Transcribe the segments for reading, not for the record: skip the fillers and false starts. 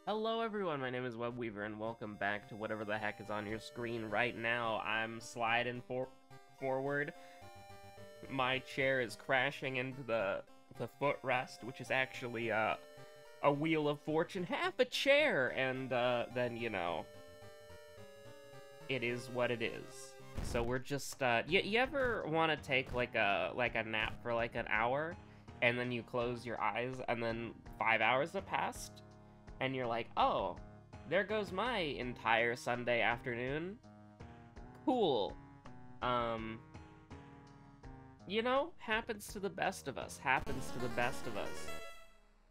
Hello everyone, my name is Webweaver and welcome back to whatever the heck is on your screen right now. I'm sliding forward. My chair is crashing into the footrest, which is actually a wheel of fortune, half a chair, and then it is what it is. So we're just you ever want to take like a nap for like an hour and then you close your eyes and then 5 hours have passed? And you're like, oh, there goes my entire Sunday afternoon. Cool. Um, happens to the best of us. Happens to the best of us.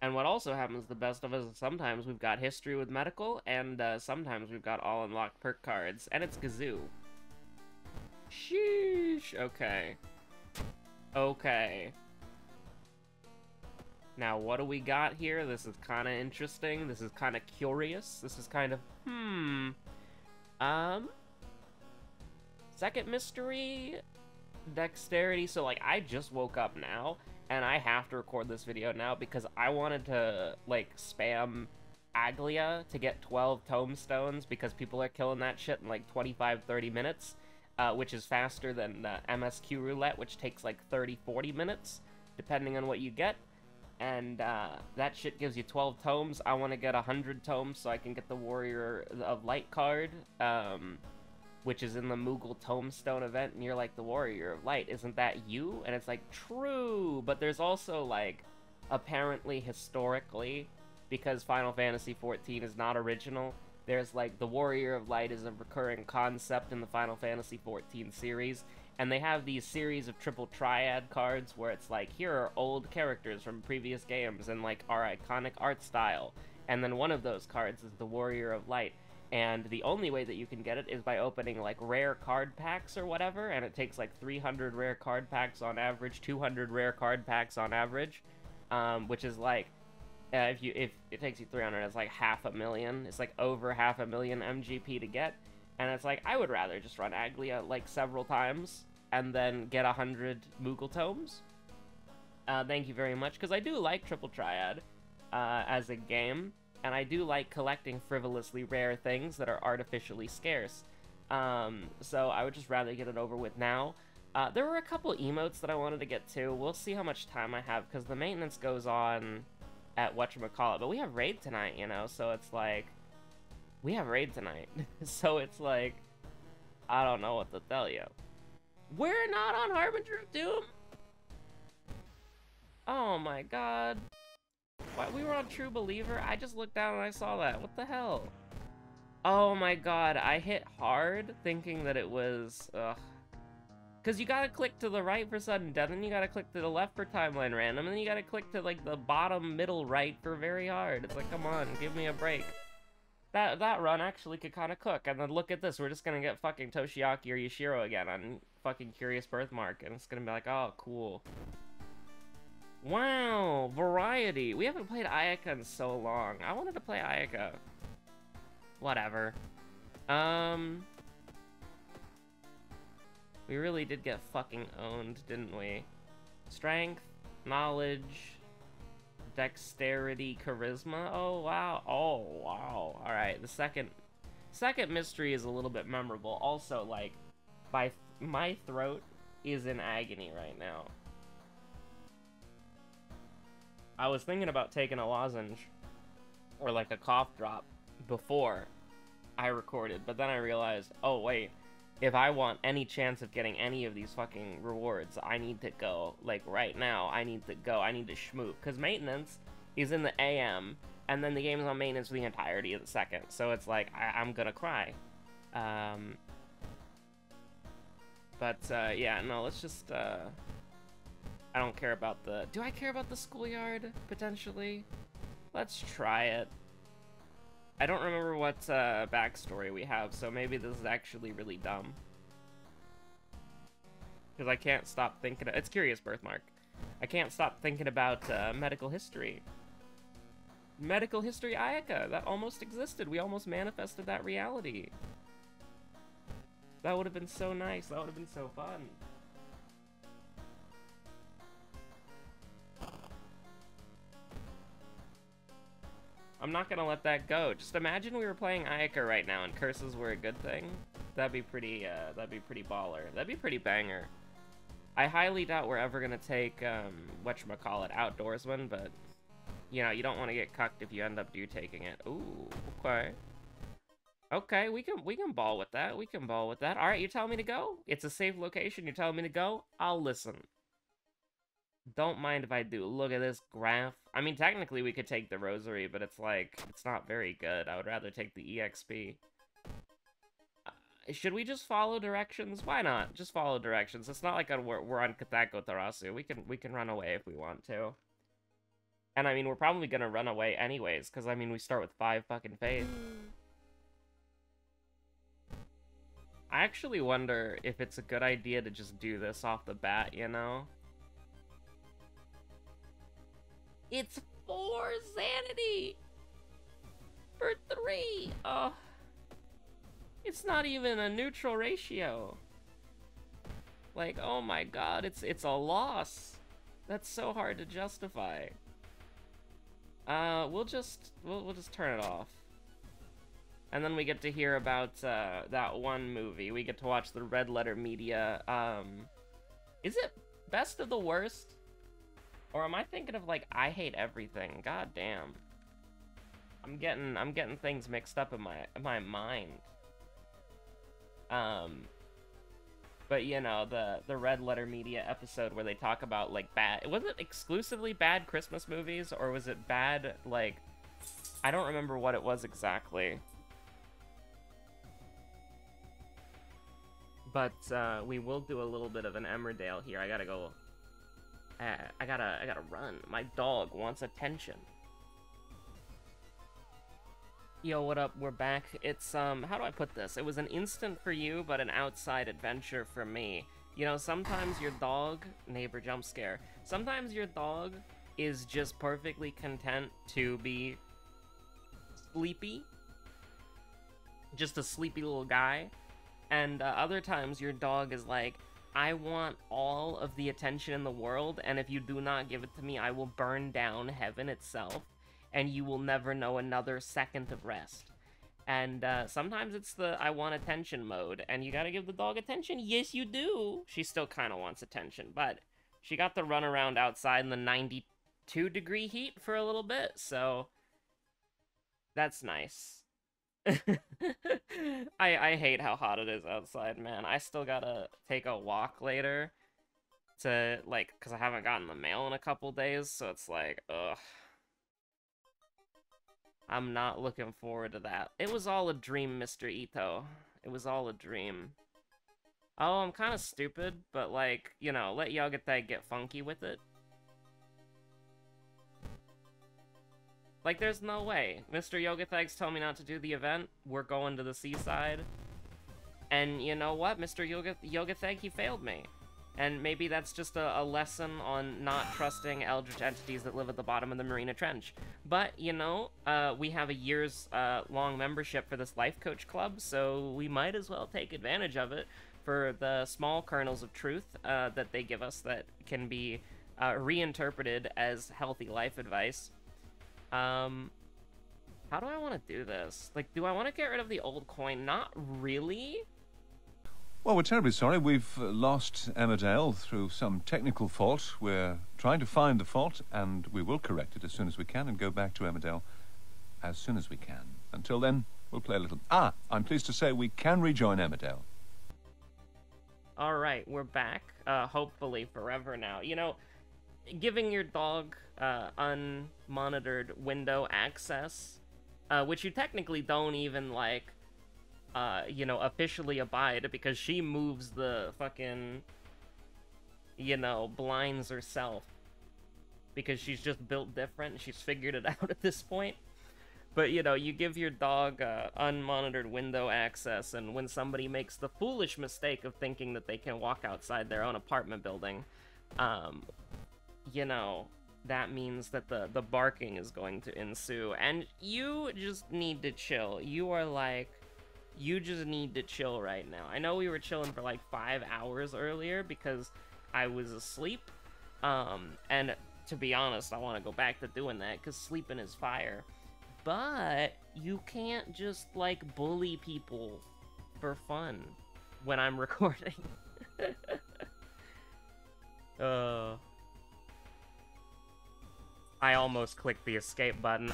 And what also happens to the best of us is sometimes we've got history with medical, and sometimes we've got all unlocked perk cards, and it's Gazoo. Sheesh. Okay. Okay. Now, what do we got here? This is kind of interesting. This is kind of curious. This is kind of, Second mystery, dexterity. So, like, I just woke up now, and I have to record this video now because I wanted to, like, spam Aglia to get 12 tomestones because people are killing that shit in, like, 25-30 minutes, which is faster than MSQ roulette, which takes, like, 30-40 minutes, depending on what you get. And that shit gives you 12 tomes. I want to get 100 tomes so I can get the Warrior of Light card, which is in the Moogle Tomestone event, and you're like, the Warrior of Light, isn't that you? And it's like, true, but there's also, like, apparently historically, because Final Fantasy XIV is not original, there's, like, the Warrior of Light is a recurring concept in the Final Fantasy XIV series, and they have these series of triple triad cards where it's like, here are old characters from previous games and like our iconic art style. And then one of those cards is the Warrior of Light. And the only way that you can get it is by opening like rare card packs or whatever, and it takes like 300 rare card packs on average, 200 rare card packs on average, which is like, if it takes you 300, it's like 500,000. It's like over 500,000 MGP to get. And it's like, I would rather just run Aglia like several times and then get 100 Moogle tomes. Thank you very much, because I do like Triple Triad as a game, and I do like collecting frivolously rare things that are artificially scarce. So I would just rather get it over with now. There were a couple emotes that I wanted to get to. We'll see how much time I have, because the maintenance goes on at whatchamacallit, but we have raid tonight, so it's like, we have raid tonight. So it's like, I don't know what to tell you. We're not on Harbinger of Doom? Oh my god. What, we were on True Believer? I just looked down and I saw that. What the hell? Oh my god, I hit hard thinking that it was, because you gotta click to the right for sudden death, and you gotta click to the left for timeline random, and then you gotta click to, like, the bottom middle right for very hard. It's like, come on, give me a break. That run actually could kind of cook, and then look at this, we're just gonna get fucking Toshiaki or Yashiro again on fucking Curious Birthmark, and it's gonna be like, oh, cool. Wow, variety. We haven't played Ayaka in so long. I wanted to play Ayaka. Whatever. We really did get fucking owned, didn't we? Strength, knowledge, dexterity, charisma. Oh wow. Oh wow. All right. The second mystery is a little bit memorable. Also, like, my throat is in agony right now. I was thinking about taking a lozenge or like a cough drop before I recorded, but then I realized, oh wait, if I want any chance of getting any of these fucking rewards, I need to go, like, right now. I need to schmoop, because maintenance is in the AM, and then the game's on maintenance for the entirety of the second, so it's like, I'm gonna cry. Yeah, no, let's just, I don't care about the... Do I care about the schoolyard, potentially? Let's try it. I don't remember what backstory we have, so maybe this is actually really dumb. Because I can't stop thinking... It's Curious Birthmark. I can't stop thinking about medical history. Medical history Ayaka! That almost existed. We almost manifested that reality. That would have been so nice. That would have been so fun. I'm not gonna let that go. Just imagine we were playing Ayaka right now and curses were a good thing. That'd be pretty baller. That'd be pretty banger. I highly doubt we're ever gonna take, whatchamacallit, Outdoorsman, but, you know, you don't want to get cucked if you end up taking it. Ooh, okay. Okay, we can ball with that. We can ball with that. Alright, you tell me to go? It's a safe location, you're telling me to go? I'll listen. Don't mind if I do. Look at this graph. I mean, technically we could take the Rosary, but it's like, it's not very good. I would rather take the EXP. Should we just follow directions? Why not? Just follow directions. It's not like we're on Katako Tarasu. We can run away if we want to. And I mean, we're probably gonna run away anyways, because I mean, we start with 5 fucking faith. I actually wonder if it's a good idea to just do this off the bat, you know? It's 4 sanity! For 3! Oh. It's not even a neutral ratio. Like, oh my god, it's a loss. That's so hard to justify. We'll just turn it off. And then we get to hear about that one movie. We get to watch the Red Letter Media. Is it Best of the Worst? Or am I thinking of like I Hate Everything? God damn. I'm getting things mixed up in my mind. But you know, the Red Letter Media episode where they talk about like was it exclusively bad Christmas movies, or was it bad, like, I don't remember what it was exactly. But we will do a little bit of an Emmerdale here. I gotta go. I gotta run. My dog wants attention. Yo, what up? We're back. It's, how do I put this? It was an instant for you, but an outside adventure for me. You know, sometimes your dog... Neighbor jump scare. Sometimes your dog is just perfectly content to be sleepy. Just a sleepy little guy. And other times your dog is like, I want all of the attention in the world, and if you do not give it to me, I will burn down heaven itself, and you will never know another second of rest. And sometimes it's the I want attention mode, and you gotta give the dog attention. Yes, you do. She still kind of wants attention, but she got to run around outside in the 92-degree heat for a little bit, so that's nice. I hate how hot it is outside, man. I still gotta take a walk later to, like, because I haven't gotten the mail in a couple days, so it's like, ugh. I'm not looking forward to that. It was all a dream, Mr. Ito. It was all a dream. Oh, I'm kind of stupid, but, like, you know, let Yogatag get funky with it. Like, there's no way. Mr. Yogatag's told me not to do the event. We're going to the seaside. And you know what? Mr. Yogatag, he failed me. And maybe that's just a lesson on not trusting eldritch entities that live at the bottom of the Marina Trench. But, you know, we have a year's long membership for this Life Coach Club, so we might as well take advantage of it for the small kernels of truth that they give us that can be reinterpreted as healthy life advice. How do I want to do this? Like, do I want to get rid of the old coin? Not really. Well, we're terribly sorry. We've lost Emmerdale through some technical fault. We're trying to find the fault, and we will correct it as soon as we can and go back to Emmerdale as soon as we can. Until then, we'll play a little... Ah, I'm pleased to say we can rejoin Emmerdale. Alright, we're back. Hopefully forever now. You know, giving your dog unmonitored window access, which you technically don't even, like, you know, officially abide, because she moves the fucking, you know, blinds herself. Because she's just built different, she's figured it out at this point. But, you know, you give your dog unmonitored window access, and when somebody makes the foolish mistake of thinking that they can walk outside their own apartment building, you know, that means that the barking is going to ensue. And you just need to chill. You are like... You just need to chill right now. I know we were chilling for like 5 hours earlier because I was asleep. And to be honest, I want to go back to doing that because sleeping is fire. But you can't just, like, bully people for fun when I'm recording. I almost clicked the escape button.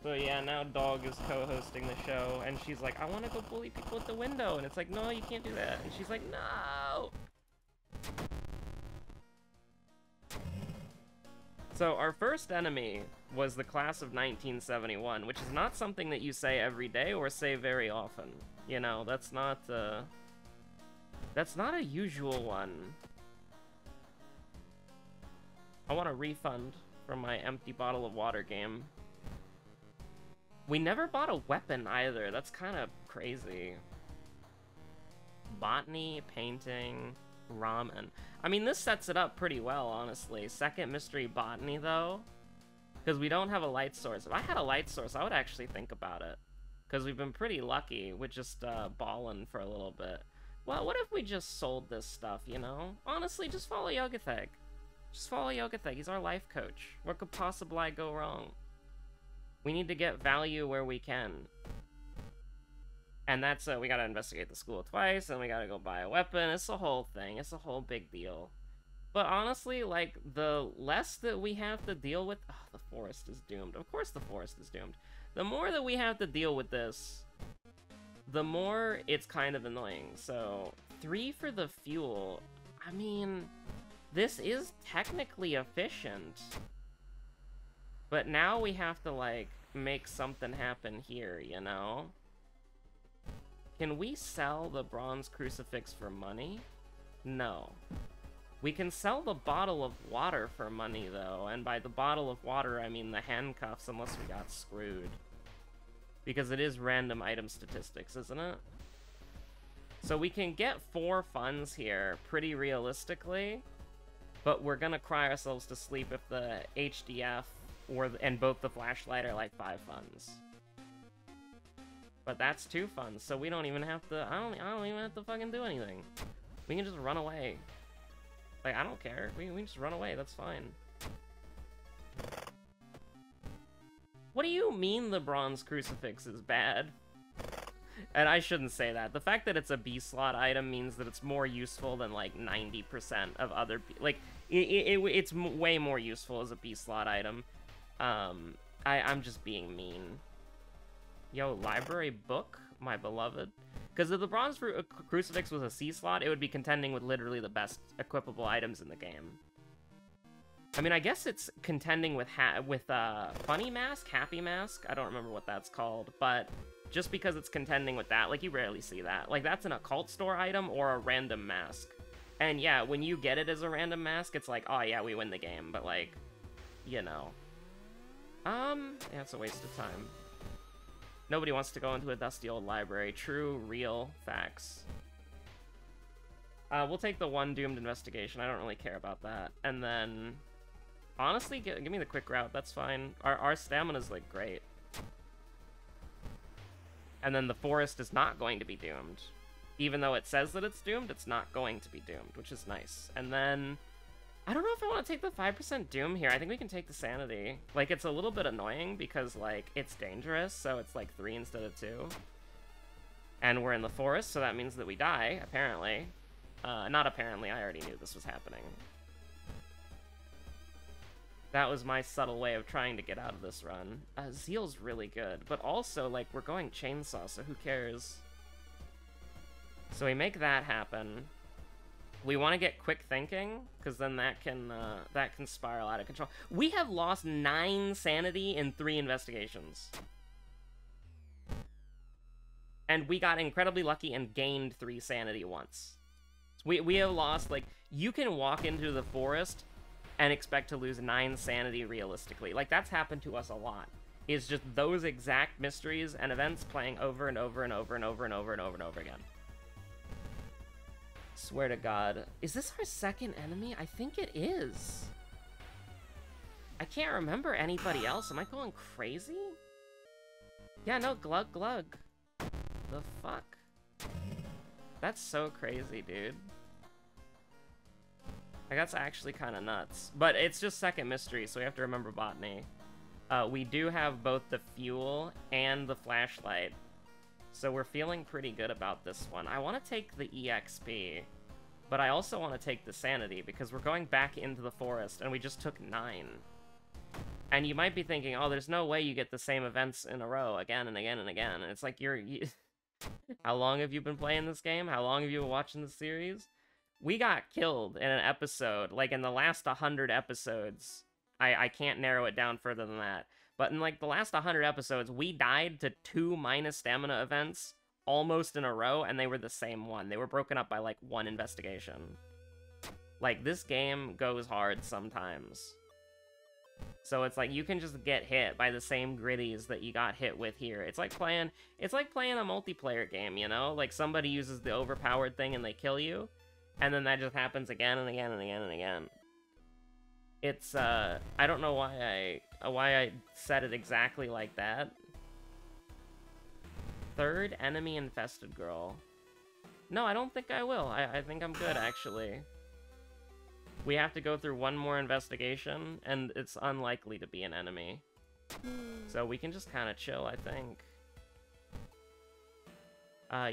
So yeah, now Dog is co-hosting the show, and she's like, I want to go bully people at the window, and it's like, no, you can't do that. And she's like, no! So our first enemy was the class of 1971, which is not something that you say every day or say very often. You know, that's not a usual one. I want a refund from my empty bottle of water game. We never bought a weapon either. That's kind of crazy. Botany, painting, ramen. I mean, this sets it up pretty well, honestly. Second mystery, botany, though. Because we don't have a light source. If I had a light source, I would actually think about it. Because we've been pretty lucky with just balling for a little bit. Well, what if we just sold this stuff, you know? Honestly, just follow Yogatheg. Just follow Yogatheg. He's our life coach. What could possibly go wrong? We need to get value where we can. And that's, we gotta investigate the school twice, and we gotta go buy a weapon. It's a whole thing. It's a whole big deal. But honestly, like, the less that we have to deal with... Oh, the forest is doomed. Of course the forest is doomed. The more that we have to deal with this, the more it's kind of annoying. So, 3 for the fuel. I mean... This is technically efficient. But now we have to, like, make something happen here, you know? Can we sell the bronze crucifix for money? No. We can sell the bottle of water for money, though. And by the bottle of water, I mean the handcuffs, unless we got screwed. Because it is random item statistics, isn't it? So we can get 4 funds here, pretty realistically. But we're gonna cry ourselves to sleep if the HDF and both the flashlight are like 5 funds. But that's 2 funds, so we don't even have to. I don't even have to fucking do anything. We can just run away. Like, I don't care. We can just run away. That's fine. What do you mean the bronze crucifix is bad? And I shouldn't say that. The fact that it's a B-slot item means that it's more useful than, like, 90% of other... Like, it's way more useful as a B-slot item. I'm just being mean. Yo, library book, my beloved. Because if the bronze crucifix was a C-slot, it would be contending with literally the best equipable items in the game. I mean, I guess it's contending with Funny Mask, Happy Mask. I don't remember what that's called, but... Just because it's contending with that, like, you rarely see that. Like, that's an occult store item or a random mask. And yeah, when you get it as a random mask, it's like, oh yeah, we win the game. But, like, you know. Yeah, it's a waste of time. Nobody wants to go into a dusty old library. True, real facts. We'll take the 1 doomed investigation. I don't really care about that. And then, honestly, give me the quick route. That's fine. Our stamina's, like, great. And then the forest is not going to be doomed. Even though it says that it's doomed, it's not going to be doomed, which is nice. And then, I don't know if I want to take the 5% doom here. I think we can take the sanity. Like, it's a little bit annoying because, like, it's dangerous, so it's like 3 instead of 2. And we're in the forest, so that means that we die, apparently. Not apparently, I already knew this was happening. That was my subtle way of trying to get out of this run. Zeal's really good, but also, like, we're going chainsaw, so who cares? So we make that happen. We want to get quick thinking, because then that can spiral out of control. We have lost 9 sanity in 3 investigations. And we got incredibly lucky and gained 3 sanity once. We have lost, like, you can walk into the forest and expect to lose 9 sanity realistically. Like, that's happened to us a lot. It's just those exact mysteries and events playing over and over and over and over and over and over and over again. Swear to God. Is this our second enemy? I think it is. I can't remember anybody else. Am I going crazy? Yeah, no, glug glug. The fuck? That's so crazy, dude. Like, that's actually kind of nuts. But it's just second mystery, so we have to remember botany. We do have both the fuel and the flashlight. So we're feeling pretty good about this one. I want to take the EXP, but I also want to take the sanity because we're going back into the forest and we just took 9. And you might be thinking, oh, there's no way you get the same events in a row again and again and again. And it's like, how long have you been playing this game? How long have you been watching the series? We got killed in an episode, like in the last 100 episodes. I can't narrow it down further than that. But in like the last 100 episodes, we died to 2 minus stamina events almost in a row, and they were the same one. They were broken up by like 1 investigation. Like, this game goes hard sometimes. So it's like you can just get hit by the same gritties that you got hit with here. It's like playing a multiplayer game, you know? Like somebody uses the overpowered thing and they kill you, and then that just happens again and again and again and again. It's I don't know why I said it exactly like that. 3rd enemy infested girl. No, I don't think I will. I think I'm good, actually. We have to go through 1 more investigation, and it's unlikely to be an enemy. So we can just kind of chill, I think.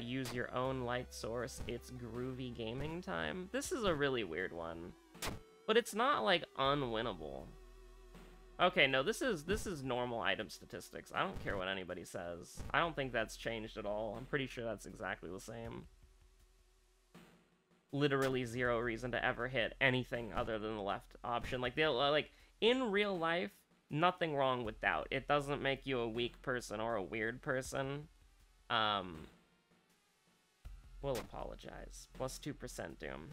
Use your own light source. It's groovy gaming time. This is a really weird one. But it's not, like, unwinnable. Okay, no, this is normal item statistics. I don't care what anybody says. I don't think that's changed at all. I'm pretty sure that's exactly the same. Literally 0 reason to ever hit anything other than the left option. Like, in real life, nothing wrong with doubt. It doesn't make you a weak person or a weird person. We'll apologize. Plus 2% doom.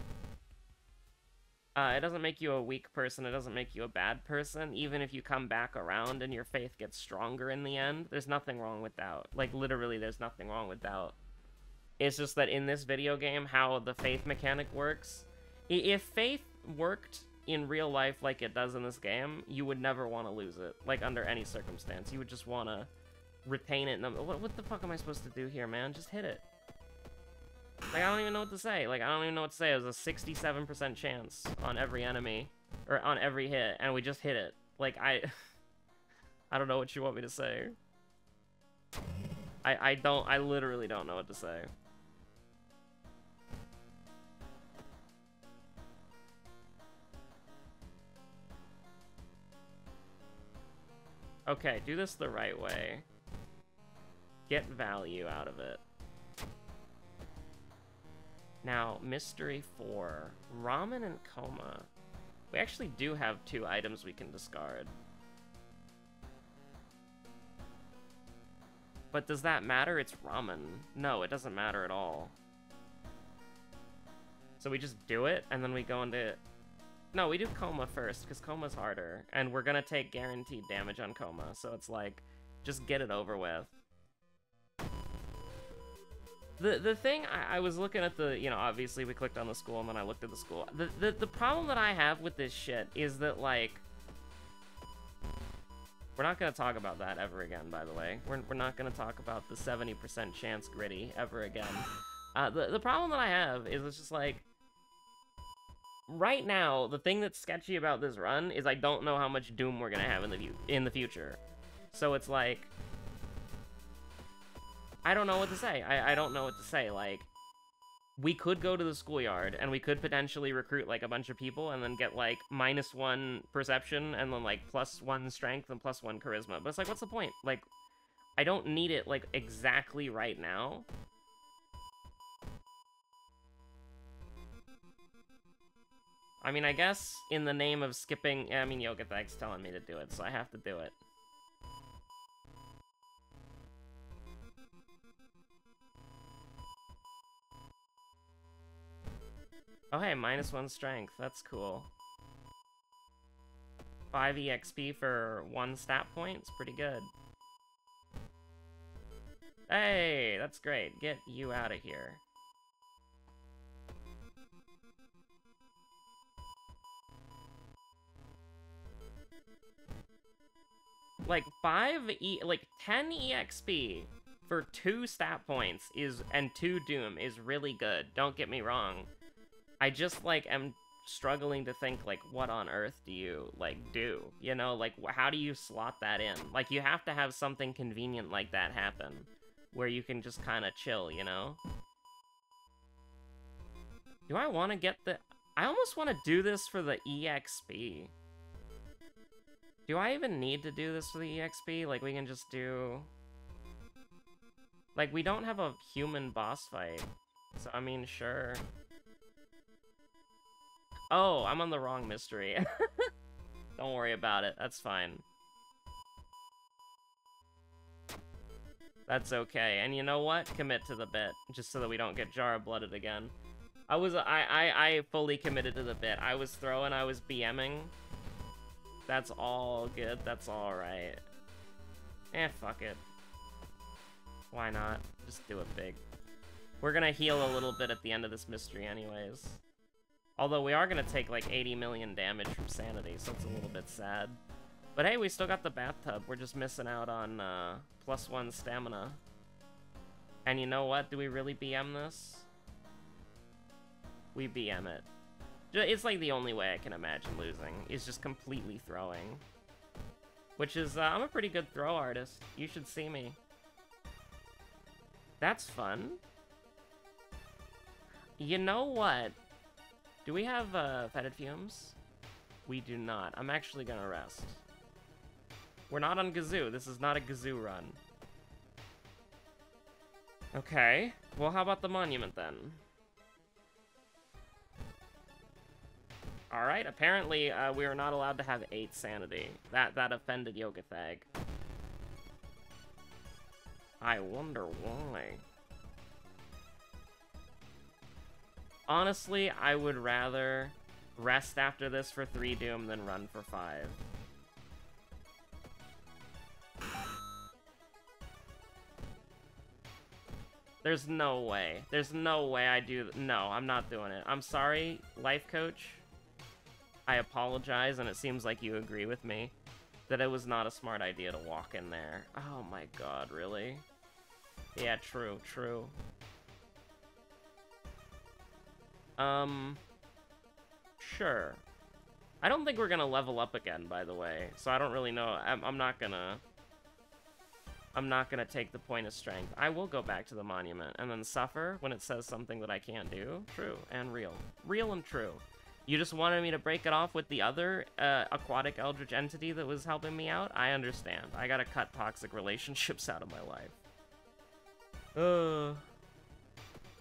It doesn't make you a weak person, it doesn't make you a bad person. Even if you come back around and your faith gets stronger in the end, there's nothing wrong with doubt. Like, literally, there's nothing wrong with doubt. It's just that in this video game, how the faith mechanic works, if faith worked in real life like it does in this game, you would never want to lose it, like, under any circumstance. You would just want to retain it. What the fuck am I supposed to do here, man? Just hit it. Like, I don't even know what to say. Like, I don't even know what to say. It was a 67% chance on every enemy, or on every hit, and we just hit it. Like, I don't know what you want me to say. I literally don't know what to say. Okay, do this the right way. Get value out of it. Now, Mystery 4. Ramen and Coma. We actually do have 2 items we can discard. But does that matter? It's ramen. No, it doesn't matter at all. So we just do it, and then we go into... No, we do Coma first, because Coma's harder. And we're gonna take guaranteed damage on Coma, so it's like, just get it over with. The thing, I was looking at the, you know, obviously we clicked on the school and then I looked at the school. The problem that I have with this shit is that, like, we're not going to talk about that ever again, by the way. We're not going to talk about the 70% chance gritty ever again. The problem that I have is it's just like, right now, the thing that's sketchy about this run is I don't know how much Doom we're going to have in the future. So it's like, I don't know what to say. I don't know what to say. Like, we could go to the schoolyard, and we could potentially recruit, like, a bunch of people, and then get, like, -1 perception, and then, like, +1 strength, and +1 charisma. But it's like, what's the point? Like, I don't need it, like, exactly right now. I mean, I guess, in the name of skipping... I mean, Yogatag's telling me to do it, so I have to do it. Oh hey, -1 strength. That's cool. 5 EXP for 1 stat point. It's pretty good. Hey, that's great. Get you out of here. Like 10 EXP for 2 stat points and 2 Doom is really good. Don't get me wrong. I just, like, am struggling to think, like, what on earth do you, like, do? You know, like, how do you slot that in? Like, you have to have something convenient like that happen, where you can just kind of chill, you know? Do I want to get the... I almost want to do this for the EXP. Do I even need to do this for the EXP? Like, we can just do... Like, we don't have a human boss fight. So, I mean, sure. Oh, I'm on the wrong mystery. Don't worry about it. That's fine. That's okay. And you know what? Commit to the bit. Just so that we don't get jar-blooded again. I fully committed to the bit. I was throwing, I was BMing. That's all good. That's alright. Eh, fuck it. Why not? Just do it big. We're gonna heal a little bit at the end of this mystery anyways. Although we are gonna take like 80 million damage from sanity, so it's a little bit sad. But hey, we still got the bathtub. We're just missing out on +1 stamina. And you know what? Do we really BM this? We BM it. It's like the only way I can imagine losing, is just completely throwing. Which is, I'm a pretty good throw artist. You should see me. That's fun. You know what? Do we have fetid fumes? We do not. I'm actually gonna rest. We're not on Gazoo. This is not a Gazoo run. Okay. Well, how about the monument then? Alright, apparently we are not allowed to have 8 sanity. That offended Yogathag. I wonder why. Honestly, I would rather rest after this for 3 Doom than run for 5. There's no way. There's no way I do... No, I'm not doing it. I'm sorry, life coach. I apologize, and it seems like you agree with me, that it was not a smart idea to walk in there. Oh my god, really? Yeah, true, true. Sure. I don't think we're gonna level up again, by the way, so I don't really know. I'm not gonna take the point of strength. I will go back to the monument, and then suffer when it says something that I can't do. True, and real. Real and true. You just wanted me to break it off with the other aquatic eldritch entity that was helping me out? I understand. I gotta cut toxic relationships out of my life.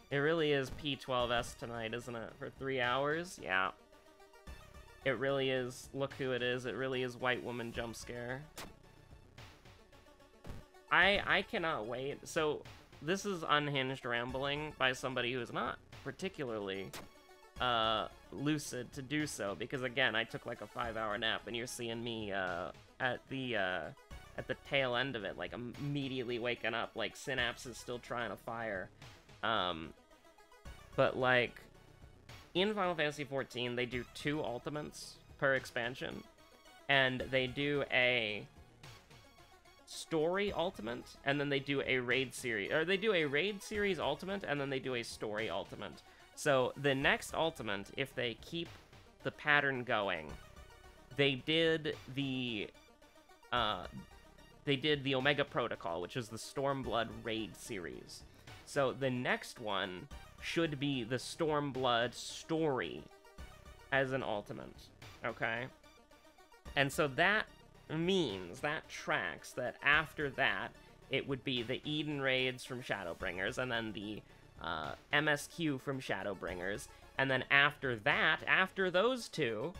It really is P12S tonight, isn't it? For 3 hours? Yeah. It really is. Look who it is. It really is White Woman Jump Scare. I cannot wait. So, this is unhinged rambling by somebody who is not particularly lucid to do so, because again, I took like a 5-hour nap, and you're seeing me at the tail end of it, like immediately waking up, like synapses still trying to fire. But like in Final Fantasy XIV, they do 2 ultimates per expansion, and they do a story ultimate, and then they do a raid series, or they do a raid series ultimate, and then they do a story ultimate. So the next ultimate, if they keep the pattern going, they did the Omega Protocol, which is the Stormblood raid series. So the next one should be the Stormblood story as an ultimate, okay? And so that means, that tracks, that after that, it would be the Eden raids from Shadowbringers, and then the MSQ from Shadowbringers, and then after that, after those 2,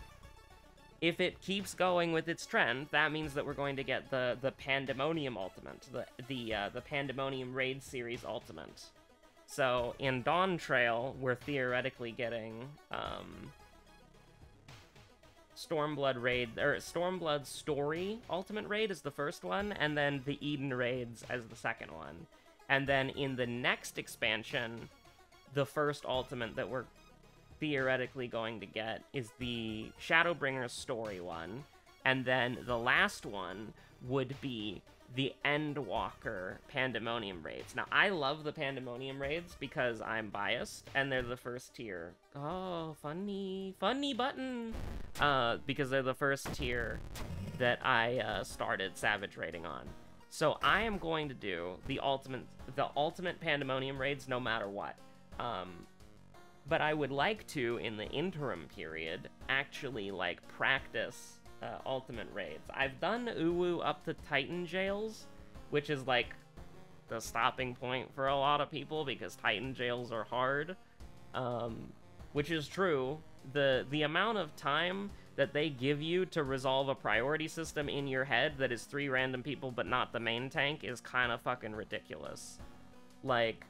if it keeps going with its trend, that means that we're going to get the Pandemonium Ultimate, the Pandemonium Raid Series Ultimate. So, in Dawn Trail, we're theoretically getting, Stormblood Raid, or Stormblood Story Ultimate Raid is the first one, and then the Eden Raids as the second one. And then in the next expansion, the first ultimate that we're theoretically going to get is the Shadowbringers story one. And then the last one would be the Endwalker Pandemonium raids. Now, I love the Pandemonium raids because I'm biased, and they're the first tier. Oh, funny button! Because they're the first tier that I started Savage raiding on. So I am going to do the ultimate Pandemonium raids no matter what. But I would like to, in the interim period, actually, like, practice ultimate raids. I've done Uwu up to Titan jails, which is, like, the stopping point for a lot of people, because Titan jails are hard. Which is true. The amount of time that they give you to resolve a priority system in your head that is 3 random people but not the main tank is kind of fucking ridiculous. Like,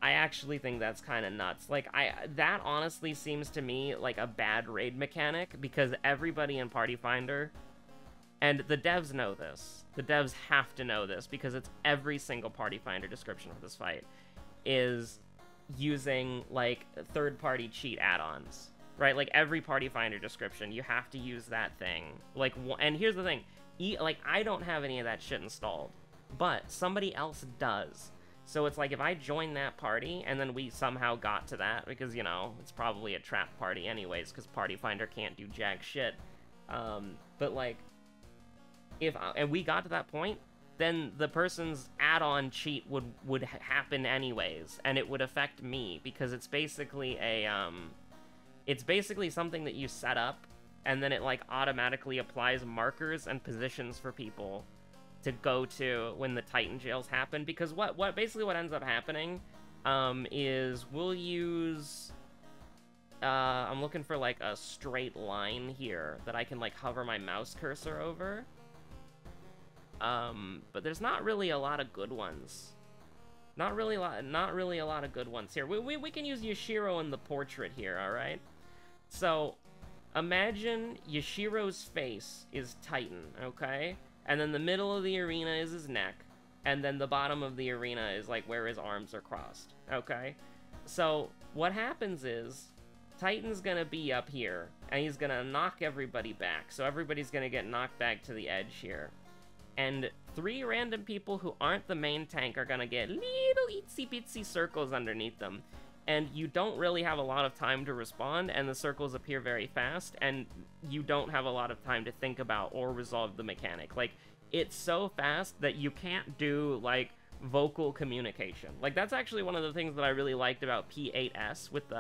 I actually think that's kind of nuts. Like, that honestly seems to me like a bad raid mechanic, because everybody in Party Finder, and the devs know this, the devs have to know this, because it's every single Party Finder description for this fight, is using, like, third-party cheat add-ons, right? Like, every Party Finder description, you have to use that thing. Like, and here's the thing, like, I don't have any of that shit installed, but somebody else does. So it's like, if I join that party, and then we somehow got to that, because, you know, it's probably a trap party anyways, because Party Finder can't do jack shit. But, like, and we got to that point, then the person's add-on cheat would happen anyways, and it would affect me, because it's basically it's basically something that you set up, and then it, like, automatically applies markers and positions for people to go to when the Titan jails happen. Because what ends up happening is we'll use I'm looking for, like, a straight line here that I can, like, hover my mouse cursor over, but there's not really a lot of good ones. Not really a lot of good ones here. We can use Yashiro in the portrait here, all right? So imagine Yashiro's face is Titan, okay? And then the middle of the arena is his neck, and then the bottom of the arena is, like, where his arms are crossed, okay? So what happens is, Titan's gonna be up here, and he's gonna knock everybody back, so everybody's gonna get knocked back to the edge here. And 3 random people who aren't the main tank are gonna get little itsy-bitsy circles underneath them. And you don't really have a lot of time to respond, and the circles appear very fast, and you don't have a lot of time to think about or resolve the mechanic. Like, it's so fast that you can't do, like, vocal communication. Like, that's actually one of the things that I really liked about P8S with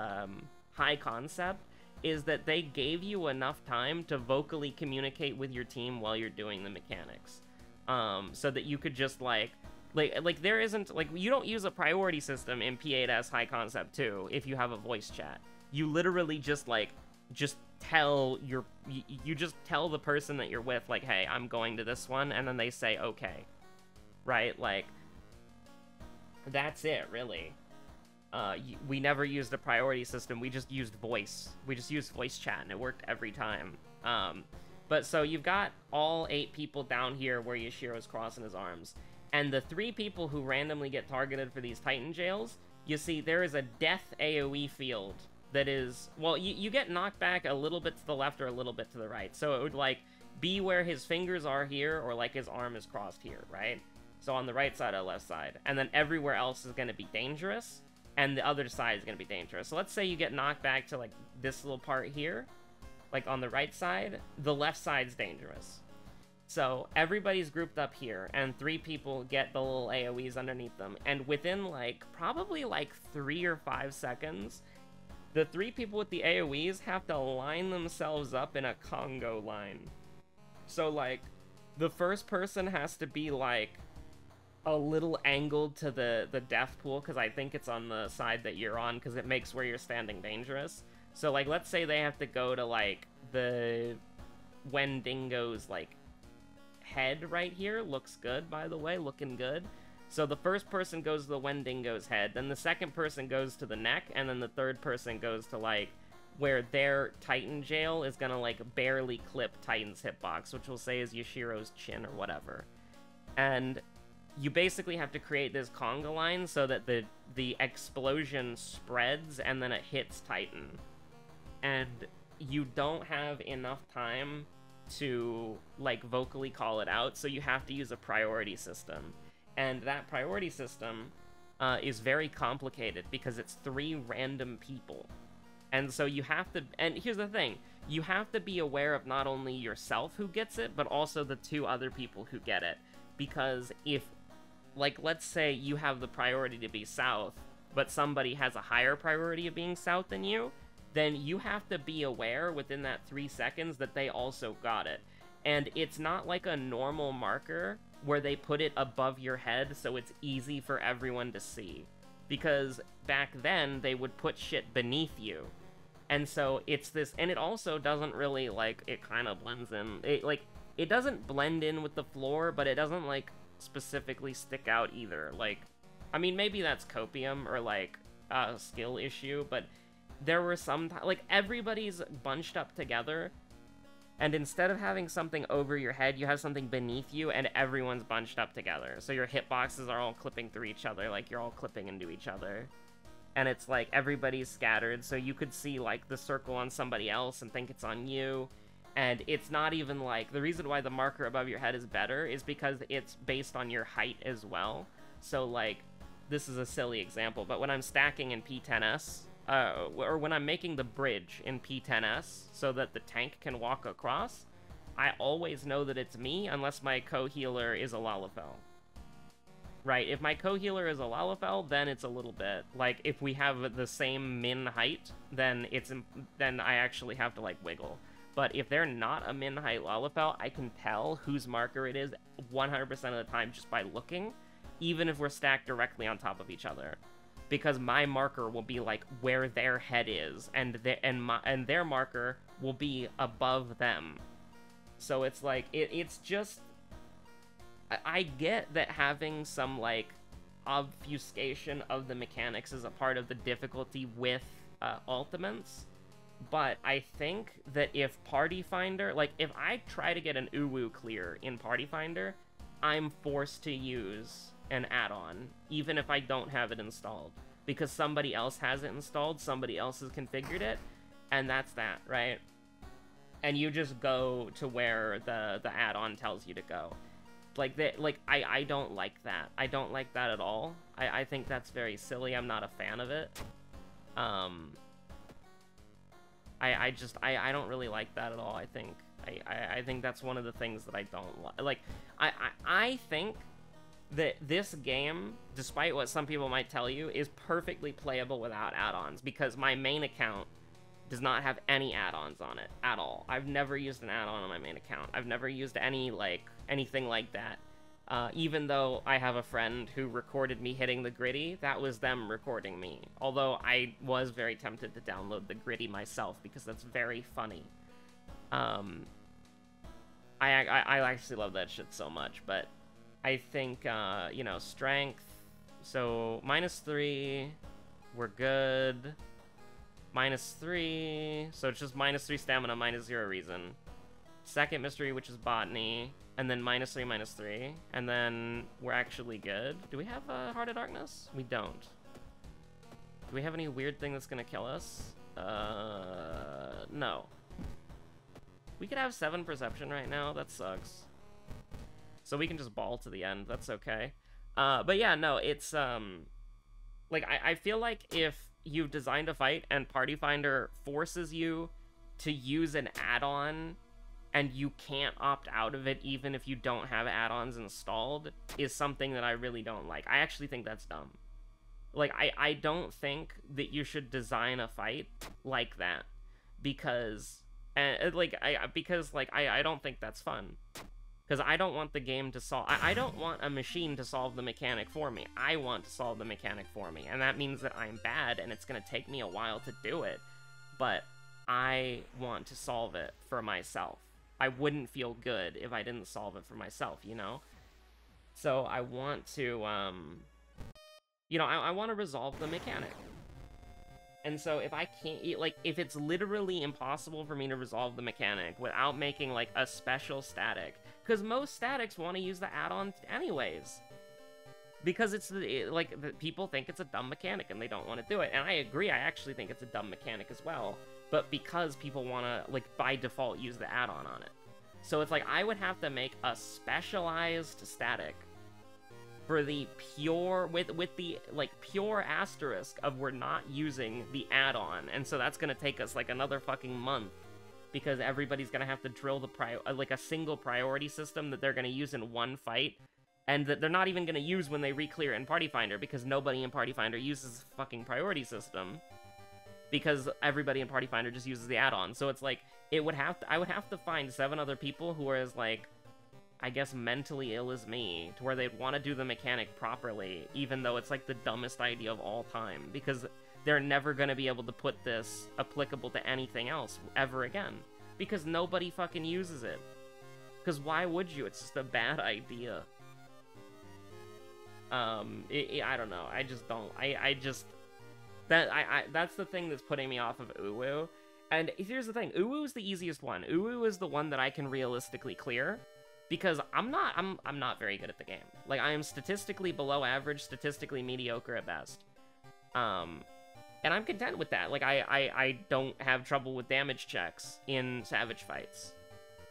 High Concept, is that they gave you enough time to vocally communicate with your team while you're doing the mechanics. So that you could just, like there isn't, like, you don't use a priority system in P8S High Concept 2 if you have a voice chat. You literally just, like, tell you just tell the person that you're with, like, hey, I'm going to this one, and then they say, okay. Right? Like, that's it, really. We never used a priority system, we just used voice. We just used voice chat, and it worked every time. But so you've got all 8 people down here where Yashiro's crossing his arms. And the 3 people who randomly get targeted for these Titan jails, you see there is a death AoE field that is, well, you get knocked back a little bit to the left or a little bit to the right. So it would, like, be where his fingers are here, or, like, his arm is crossed here, right? So on the right side or left side. And then everywhere else is going to be dangerous, and the other side is going to be dangerous. So let's say you get knocked back to, like, this little part here. Like, on the right side, the left side's dangerous. So everybody's grouped up here, and 3 people get the little AoEs underneath them. And within, like, probably, like, 3 or 5 seconds, the 3 people with the AoEs have to line themselves up in a Congo line. So, like, the first person has to be, like, a little angled to the death pool, because I think it's on the side that you're on, because it makes where you're standing dangerous. So, like, let's say they have to go to, like, the Wendigo's, like, head right here. Looks good, by the way, looking good. So the first person goes to the Wendigo's head, then the second person goes to the neck, and then the third person goes to, like, where their Titan jail is gonna, like, barely clip Titan's hitbox, which we'll say is Yashiro's chin or whatever. And you basically have to create this conga line so that the explosion spreads and then it hits Titan. And you don't have enough time to, like, vocally call it out, so you have to use a priority system. And that priority system is very complicated because it's 3 random people. And so you have to, and here's the thing, you have to be aware of not only yourself who gets it, but also the 2 other people who get it. Because if, like, let's say you have the priority to be south, but somebody has a higher priority of being south than you, then you have to be aware within that 3 seconds that they also got it. And it's not like a normal marker where they put it above your head so it's easy for everyone to see. Because back then, they would put shit beneath you. And so it's this, and it also doesn't really, like, it kind of blends in. It doesn't blend in with the floor, but it doesn't, like, specifically stick out either. Like, I mean, maybe that's copium or, like, a skill issue, but there were some, like, everybody's bunched up together, and instead of having something over your head, you have something beneath you, and everyone's bunched up together. So your hitboxes are all clipping through each other, like, you're all clipping into each other. And it's like everybody's scattered, so you could see, like, the circle on somebody else and think it's on you. And it's not even, like, the reason why the marker above your head is better is because it's based on your height as well. So, like, this is a silly example, but when I'm stacking in P10S, or when I'm making the bridge in P10S so that the tank can walk across, I always know that it's me unless my co-healer is a Lalafell. Right, if my co-healer is a Lalafell, then it's a little bit, like, if we have the same min height, then I actually have to, like, wiggle. But if they're not a min height Lalafell, I can tell whose marker it is 100% of the time just by looking, even if we're stacked directly on top of each other. Because my marker will be, like, where their head is, and their marker will be above them. So it's like, it's just, I get that having some, like, obfuscation of the mechanics is a part of the difficulty with ultimates, but I think that if Party Finder, like, if I try to get an Uwu clear in Party Finder, I'm forced to use an add-on, even if I don't have it installed, because somebody else has it installed, somebody else has configured it, and that's that, right? And you just go to where the add-on tells you to go. I don't like that. I don't like that at all. I think that's very silly. I'm not a fan of it. I don't really like that at all. I think that's one of the things that I don't like. I think that this game, despite what some people might tell you, is perfectly playable without add-ons, because my main account does not have any add-ons on it at all. I've never used an add-on on my main account. I've never used anything like that. Even though I have a friend who recorded me hitting the gritty, that was them recording me. Although I was very tempted to download the gritty myself because that's very funny. I actually love that shit so much, but I think, you know, strength, so -3, we're good. -3, so it's just -3 stamina, -0 reason. Second mystery, which is botany, and then -3, -3, and then we're actually good. Do we have Heart of Darkness? We don't. Do we have any weird thing that's gonna kill us? No. We could have 7 perception right now, that sucks. So we can just ball to the end, that's okay. But yeah, no, it's, like, I feel like if you've designed a fight and Party Finder forces you to use an add-on and you can't opt out of it even if you don't have add-ons installed, is something that I really don't like. I actually think that's dumb. Like, I don't think that you should design a fight like that, because, I don't think that's fun. Because I don't want the game to solve... I don't want a machine to solve the mechanic for me. I want to solve the mechanic for me. And that means that I'm bad, and it's going to take me a while to do it. But I want to solve it for myself. I wouldn't feel good if I didn't solve it for myself, you know? So I want to, you know, I want to resolve the mechanic. And so if I can't, like, if it's literally impossible for me to resolve the mechanic without making, like, a special static... Because most statics want to use the add-on anyways. Because it's, people think it's a dumb mechanic and they don't want to do it. And I agree, I actually think it's a dumb mechanic as well. But because people want to, like, by default use the add-on on it. So it's like, I would have to make a specialized static for the pure, with the, like, pure asterisk of we're not using the add-on. And so that's gonna take us, like, another fucking month, because everybody's gonna have to drill the like, a single priority system that they're gonna use in one fight, and that they're not even gonna use when they re-clear in Party Finder, because nobody in Party Finder uses the fucking priority system, because everybody in Party Finder just uses the add-on. So it's like, I would have to find 7 other people who are as, like, I guess, mentally ill as me, to where they'd want to do the mechanic properly, even though it's, like, the dumbest idea of all time, because they're never going to be able to put this applicable to anything else ever again, because nobody fucking uses it. Because why would you? It's just a bad idea. I don't know. I just don't. That's the thing that's putting me off of Uwu. And here's the thing, Uwu is the easiest one. Uwu is the one that I can realistically clear, because I'm not very good at the game. Like, I am statistically below average, statistically mediocre at best. And I'm content with that. Like, I don't have trouble with damage checks in Savage fights,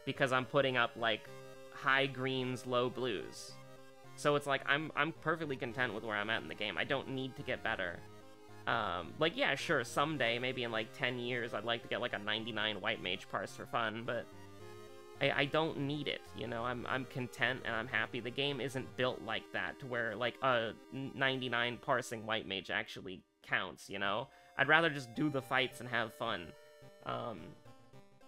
because I'm putting up, like, high greens, low blues. So it's like, I'm perfectly content with where I'm at in the game. I don't need to get better. Like, yeah, sure, someday, maybe in, like, 10 years, I'd like to get, like, a 99 white mage parse for fun, but I don't need it, you know? I'm content and I'm happy. The game isn't built like that, to where, like, a 99 parsing white mage actually counts, you know? I'd rather just do the fights and have fun.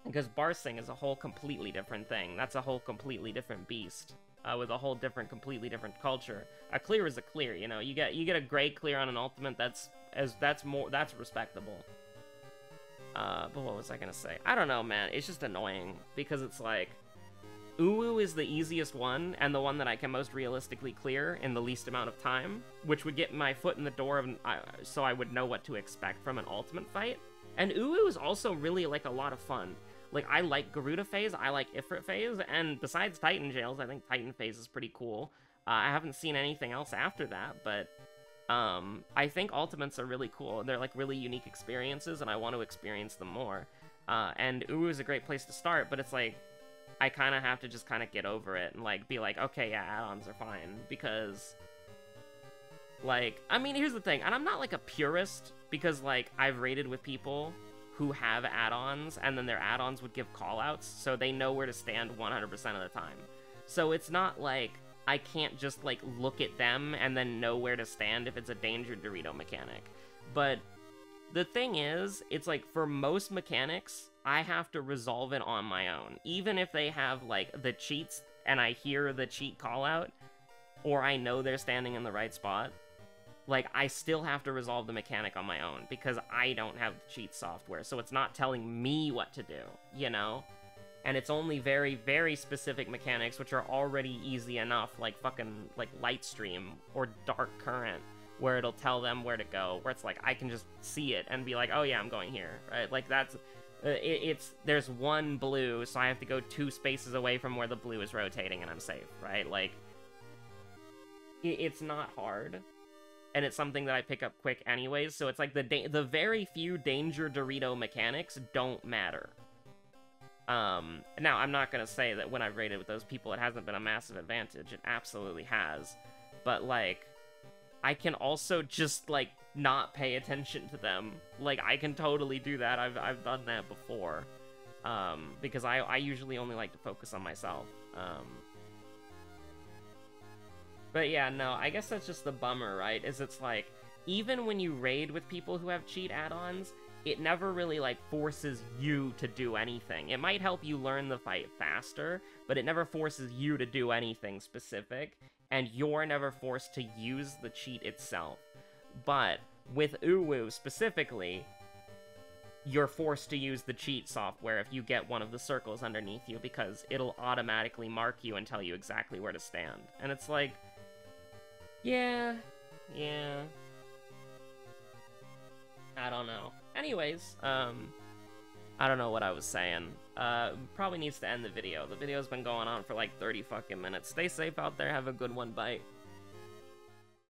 Because barsing is a whole completely different thing. That's a whole completely different beast. With a whole completely different culture. A clear is a clear, you know? You get a gray clear on an ultimate, that's respectable. But what was I gonna say? I don't know, man. It's just annoying, because it's like, Uwu is the easiest one, and the one that I can most realistically clear in the least amount of time, which would get my foot in the door of, so I would know what to expect from an ultimate fight. And Uwu is also really, like, a lot of fun. Like, I like Garuda phase, I like Ifrit phase, and besides Titan Jails, I think Titan phase is pretty cool. I haven't seen anything else after that, but I think ultimates are really cool. They're, like, really unique experiences, and I want to experience them more. And Uwu is a great place to start, but it's like, I kind of have to just kind of get over it and, like, be like, okay, yeah, add-ons are fine, because, like, I mean, here's the thing, and I'm not, like, a purist, because, like, I've raided with people who have add-ons, and then their add-ons would give callouts, so they know where to stand 100% of the time. So it's not like I can't just, like, look at them and then know where to stand if it's a Danger Dorito mechanic. But the thing is, it's like, for most mechanics, I have to resolve it on my own. Even if they have, like, the cheats, and I hear the cheat callout, or I know they're standing in the right spot, like, I still have to resolve the mechanic on my own, because I don't have the cheat software, so it's not telling me what to do, you know? And it's only very, very specific mechanics, which are already easy enough, like fucking, like, Light Stream or Dark Current, where it'll tell them where to go, where it's like, I can just see it and be like, oh yeah, I'm going here, right? Like, that's, there's one blue, so I have to go 2 spaces away from where the blue is rotating and I'm safe, right? Like, it's not hard. And it's something that I pick up quick anyways, so it's like the very few Danger Dorito mechanics don't matter. Now, I'm not gonna say that when I've raided with those people it hasn't been a massive advantage, it absolutely has. But, like, I can also just, like, not pay attention to them. Like, I can totally do that, I've done that before. Because I usually only like to focus on myself. But yeah, no, I guess that's just the bummer, right? Is it's like, even when you raid with people who have cheat add-ons, it never really, like, forces you to do anything. It might help you learn the fight faster, but it never forces you to do anything specific, and you're never forced to use the cheat itself. But with Uwu specifically, you're forced to use the cheat software if you get one of the circles underneath you, because it'll automatically mark you and tell you exactly where to stand. And it's like, yeah. I don't know. Anyways, I don't know what I was saying. Probably needs to end the video. The video's been going on for like 30 fucking minutes. Stay safe out there, have a good one, bye.